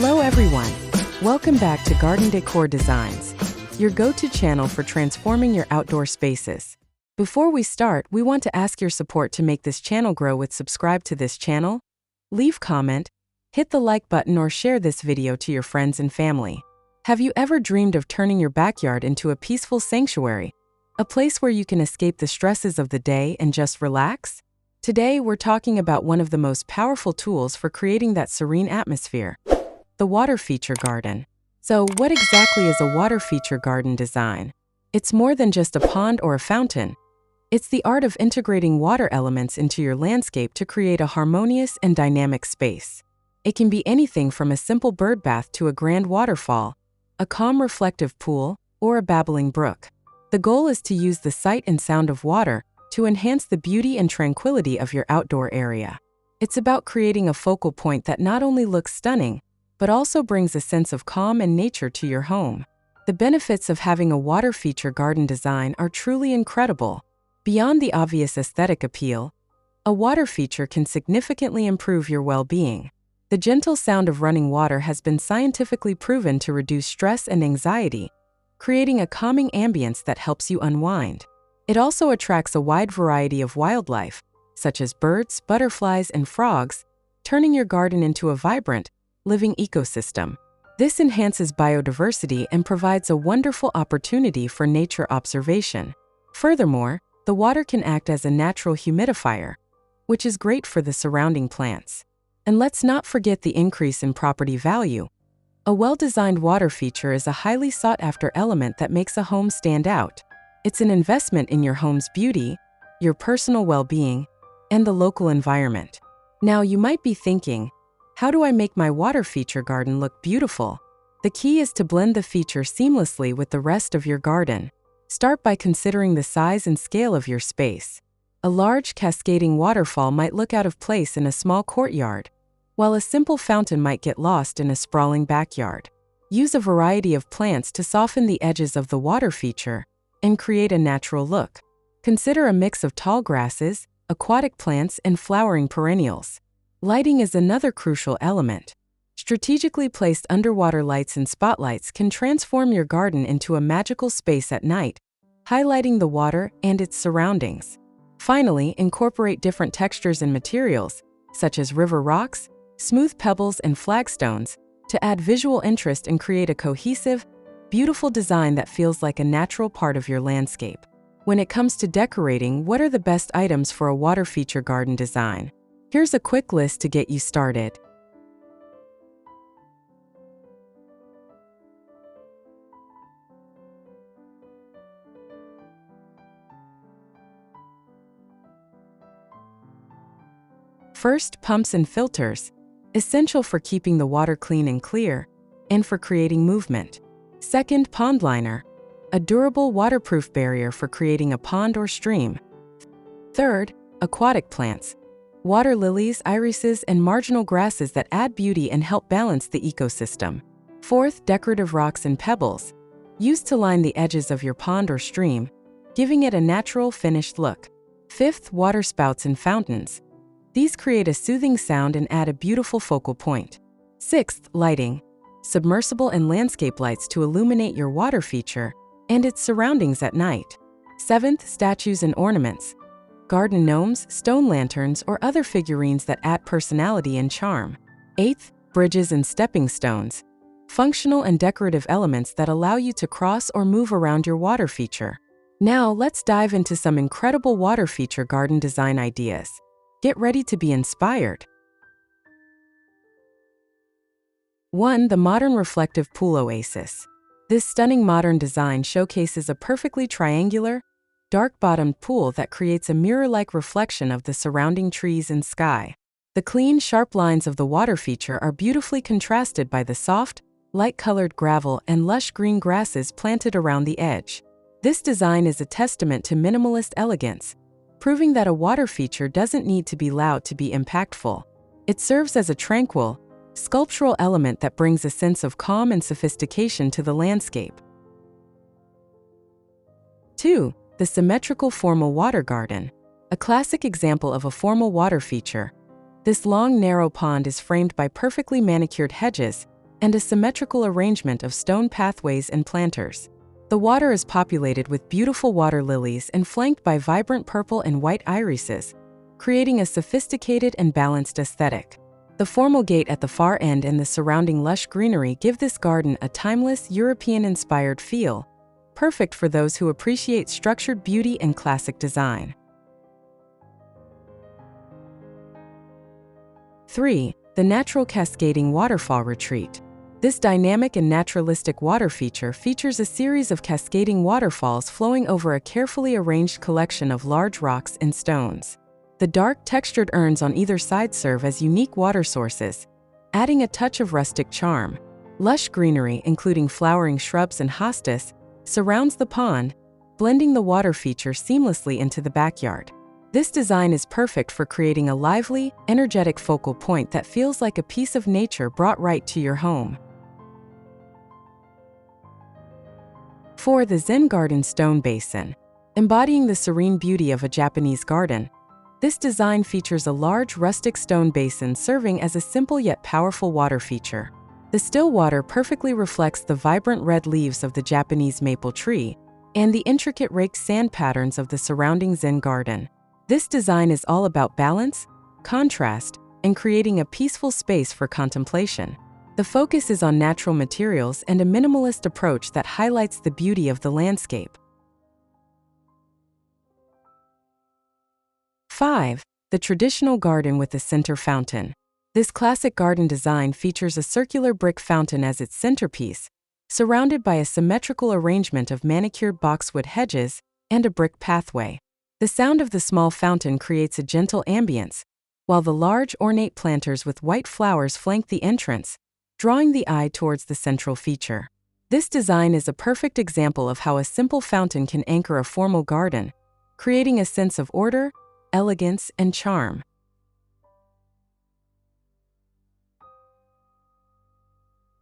Hello everyone! Welcome back to Garden Decor Designs, your go-to channel for transforming your outdoor spaces. Before we start, we want to ask your support to make this channel grow with subscribe to this channel, leave comment, hit the like button or share this video to your friends and family. Have you ever dreamed of turning your backyard into a peaceful sanctuary? A place where you can escape the stresses of the day and just relax? Today, we're talking about one of the most powerful tools for creating that serene atmosphere, the water feature garden. So, what exactly is a water feature garden design? It's more than just a pond or a fountain. It's the art of integrating water elements into your landscape to create a harmonious and dynamic space. It can be anything from a simple bird bath to a grand waterfall, a calm reflective pool, or a babbling brook. The goal is to use the sight and sound of water to enhance the beauty and tranquility of your outdoor area. It's about creating a focal point that not only looks stunning, but also brings a sense of calm and nature to your home. The benefits of having a water feature garden design are truly incredible. Beyond the obvious aesthetic appeal, a water feature can significantly improve your well-being. The gentle sound of running water has been scientifically proven to reduce stress and anxiety, creating a calming ambience that helps you unwind. It also attracts a wide variety of wildlife, such as birds, butterflies, and frogs, turning your garden into a vibrant, living ecosystem. This enhances biodiversity and provides a wonderful opportunity for nature observation. Furthermore, the water can act as a natural humidifier, which is great for the surrounding plants. And let's not forget the increase in property value. A well-designed water feature is a highly sought-after element that makes a home stand out. It's an investment in your home's beauty, your personal well-being, and the local environment. Now, you might be thinking, how do I make my water feature garden look beautiful? The key is to blend the feature seamlessly with the rest of your garden. Start by considering the size and scale of your space. A large cascading waterfall might look out of place in a small courtyard, while a simple fountain might get lost in a sprawling backyard. Use a variety of plants to soften the edges of the water feature and create a natural look. Consider a mix of tall grasses, aquatic plants, and flowering perennials. Lighting is another crucial element. Strategically placed underwater lights and spotlights can transform your garden into a magical space at night, highlighting the water and its surroundings. Finally, incorporate different textures and materials, such as river rocks, smooth pebbles, and flagstones, to add visual interest and create a cohesive, beautiful design that feels like a natural part of your landscape. When it comes to decorating, what are the best items for a water feature garden design? Here's a quick list to get you started. First, pumps and filters, essential for keeping the water clean and clear, and for creating movement. Second, pond liner, a durable waterproof barrier for creating a pond or stream. Third, aquatic plants, water lilies, irises, and marginal grasses that add beauty and help balance the ecosystem. Fourth, decorative rocks and pebbles, used to line the edges of your pond or stream, giving it a natural, finished look. Fifth, water spouts and fountains. These create a soothing sound and add a beautiful focal point. Sixth, lighting, submersible and landscape lights to illuminate your water feature and its surroundings at night. Seventh, statues and ornaments, garden gnomes, stone lanterns, or other figurines that add personality and charm. Eighth, bridges and stepping stones, functional and decorative elements that allow you to cross or move around your water feature. Now, let's dive into some incredible water feature garden design ideas. Get ready to be inspired. 1. The modern reflective pool oasis. This stunning modern design showcases a perfectly triangular, dark-bottomed pool that creates a mirror-like reflection of the surrounding trees and sky. The clean, sharp lines of the water feature are beautifully contrasted by the soft, light-colored gravel and lush green grasses planted around the edge. This design is a testament to minimalist elegance, proving that a water feature doesn't need to be loud to be impactful. It serves as a tranquil, sculptural element that brings a sense of calm and sophistication to the landscape. 2. The symmetrical formal water garden. A classic example of a formal water feature. This long, narrow pond is framed by perfectly manicured hedges and a symmetrical arrangement of stone pathways and planters. The water is populated with beautiful water lilies and flanked by vibrant purple and white irises, creating a sophisticated and balanced aesthetic. The formal gate at the far end and the surrounding lush greenery give this garden a timeless, European-inspired feel, perfect for those who appreciate structured beauty and classic design. 3. The Natural Cascading Waterfall Retreat. This dynamic and naturalistic water feature features a series of cascading waterfalls flowing over a carefully arranged collection of large rocks and stones. The dark, textured urns on either side serve as unique water sources, adding a touch of rustic charm. Lush greenery, including flowering shrubs and hostas, surrounds the pond, blending the water feature seamlessly into the backyard. This design is perfect for creating a lively, energetic focal point that feels like a piece of nature brought right to your home. 4. The Zen Garden Stone Basin. Embodying the serene beauty of a Japanese garden, this design features a large rustic stone basin serving as a simple yet powerful water feature. The still water perfectly reflects the vibrant red leaves of the Japanese maple tree and the intricate raked sand patterns of the surrounding Zen garden. This design is all about balance, contrast, and creating a peaceful space for contemplation. The focus is on natural materials and a minimalist approach that highlights the beauty of the landscape. 5. The Traditional Garden with a Center Fountain. This classic garden design features a circular brick fountain as its centerpiece, surrounded by a symmetrical arrangement of manicured boxwood hedges and a brick pathway. The sound of the small fountain creates a gentle ambience, while the large, ornate planters with white flowers flank the entrance, drawing the eye towards the central feature. This design is a perfect example of how a simple fountain can anchor a formal garden, creating a sense of order, elegance, and charm.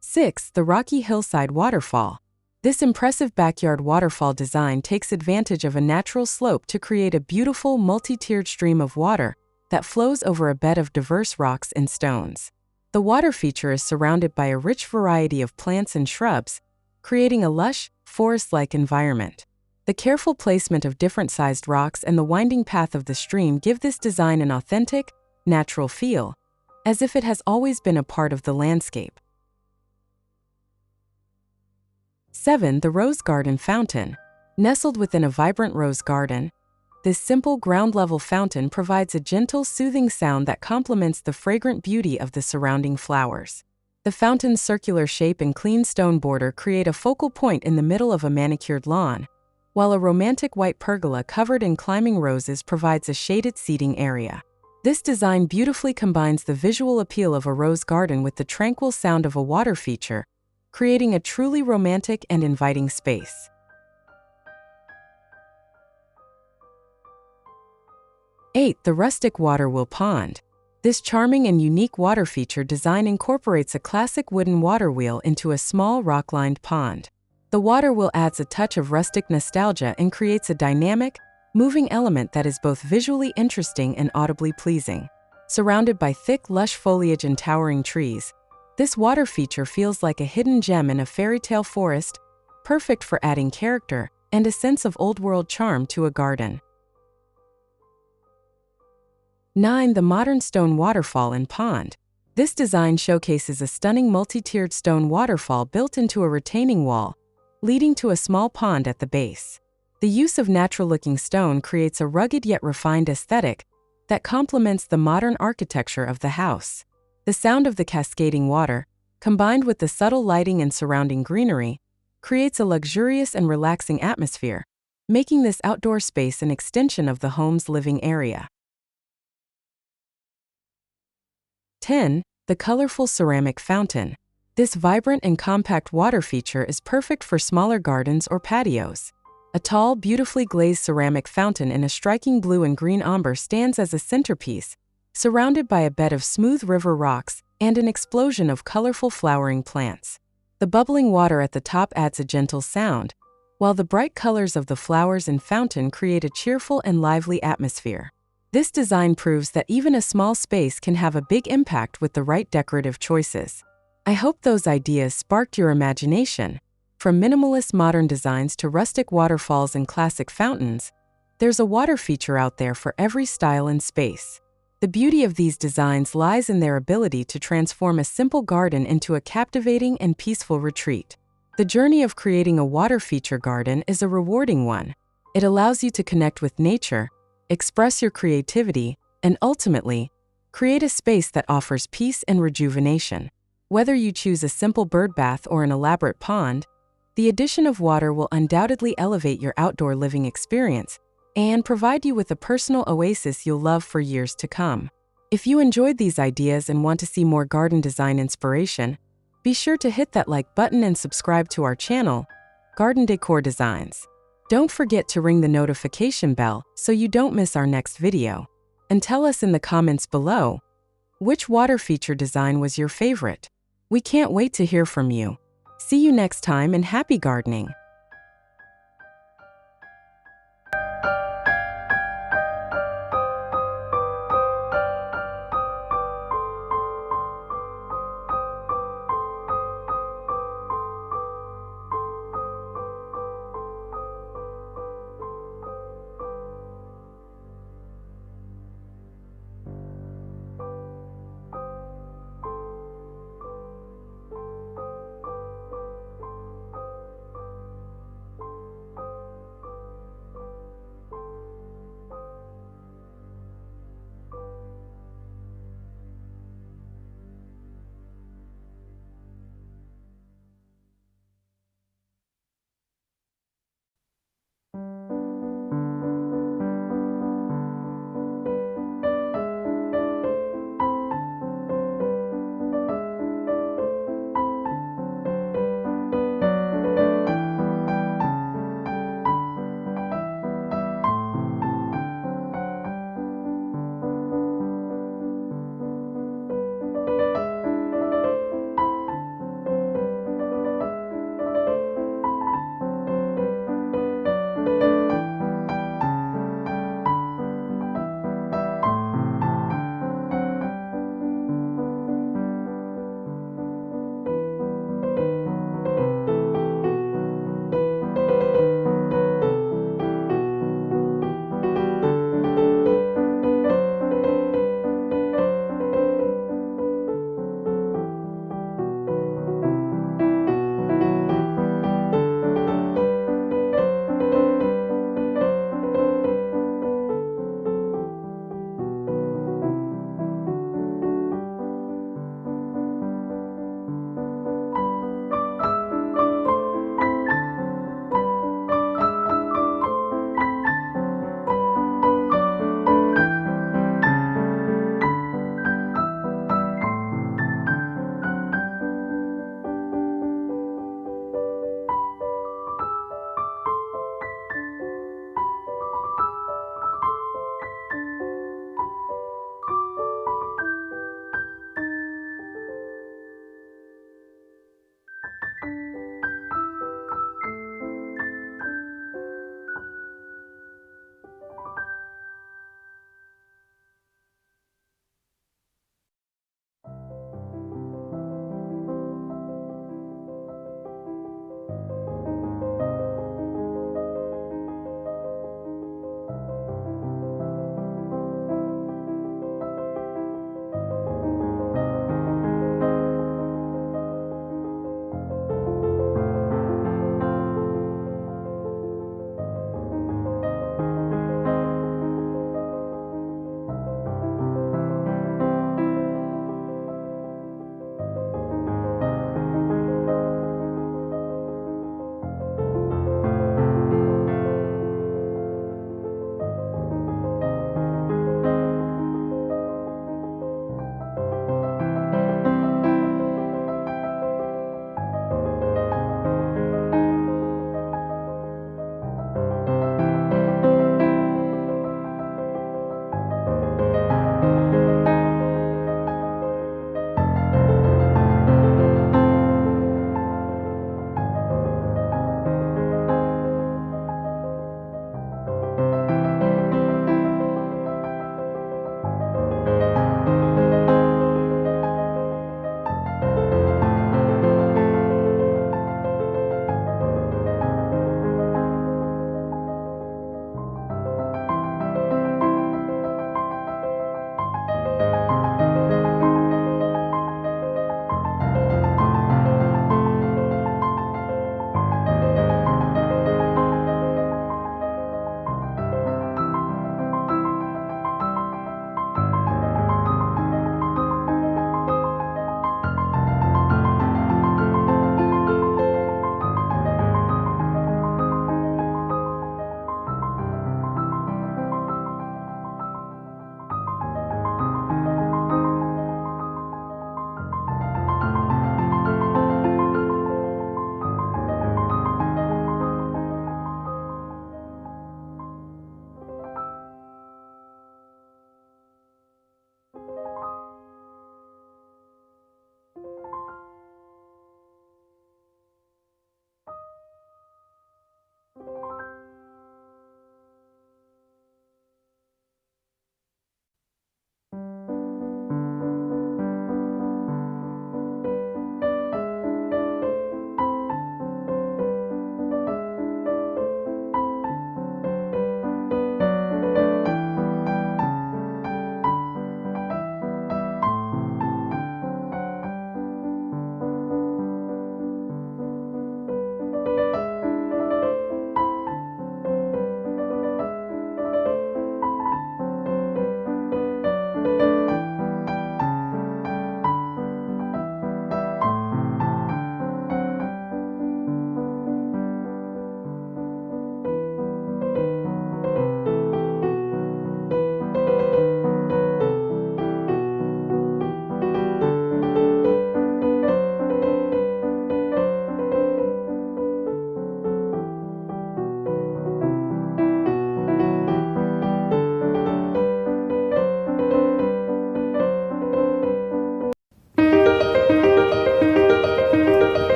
6. The Rocky Hillside Waterfall. This impressive backyard waterfall design takes advantage of a natural slope to create a beautiful, multi-tiered stream of water that flows over a bed of diverse rocks and stones. The water feature is surrounded by a rich variety of plants and shrubs, creating a lush, forest-like environment. The careful placement of different-sized rocks and the winding path of the stream give this design an authentic, natural feel, as if it has always been a part of the landscape. 7. The Rose Garden Fountain. Nestled within a vibrant rose garden, this simple ground-level fountain provides a gentle, soothing sound that complements the fragrant beauty of the surrounding flowers. The fountain's circular shape and clean stone border create a focal point in the middle of a manicured lawn, while a romantic white pergola covered in climbing roses provides a shaded seating area. This design beautifully combines the visual appeal of a rose garden with the tranquil sound of a water feature, creating a truly romantic and inviting space. 8. The Rustic Water Wheel Pond. This charming and unique water feature design incorporates a classic wooden water wheel into a small rock-lined pond. The water wheel adds a touch of rustic nostalgia and creates a dynamic, moving element that is both visually interesting and audibly pleasing. Surrounded by thick, lush foliage and towering trees, this water feature feels like a hidden gem in a fairy tale forest, perfect for adding character and a sense of old-world charm to a garden. 9. The Modern Stone Waterfall and Pond. This design showcases a stunning multi-tiered stone waterfall built into a retaining wall, leading to a small pond at the base. The use of natural-looking stone creates a rugged yet refined aesthetic that complements the modern architecture of the house. The sound of the cascading water, combined with the subtle lighting and surrounding greenery, creates a luxurious and relaxing atmosphere, making this outdoor space an extension of the home's living area. 10. The Colorful Ceramic Fountain. This vibrant and compact water feature is perfect for smaller gardens or patios. A tall, beautifully glazed ceramic fountain in a striking blue and green umber stands as a centerpiece, surrounded by a bed of smooth river rocks and an explosion of colorful flowering plants. The bubbling water at the top adds a gentle sound, while the bright colors of the flowers and fountain create a cheerful and lively atmosphere. This design proves that even a small space can have a big impact with the right decorative choices. I hope those ideas sparked your imagination. From minimalist modern designs to rustic waterfalls and classic fountains, there's a water feature out there for every style and space. The beauty of these designs lies in their ability to transform a simple garden into a captivating and peaceful retreat. The journey of creating a water feature garden is a rewarding one. It allows you to connect with nature, express your creativity, and ultimately, create a space that offers peace and rejuvenation. Whether you choose a simple bird bath or an elaborate pond, the addition of water will undoubtedly elevate your outdoor living experience and provide you with a personal oasis you'll love for years to come. If you enjoyed these ideas and want to see more garden design inspiration, be sure to hit that like button and subscribe to our channel, Garden Decor Designs. Don't forget to ring the notification bell so you don't miss our next video. And tell us in the comments below, which water feature design was your favorite? We can't wait to hear from you. See you next time and happy gardening!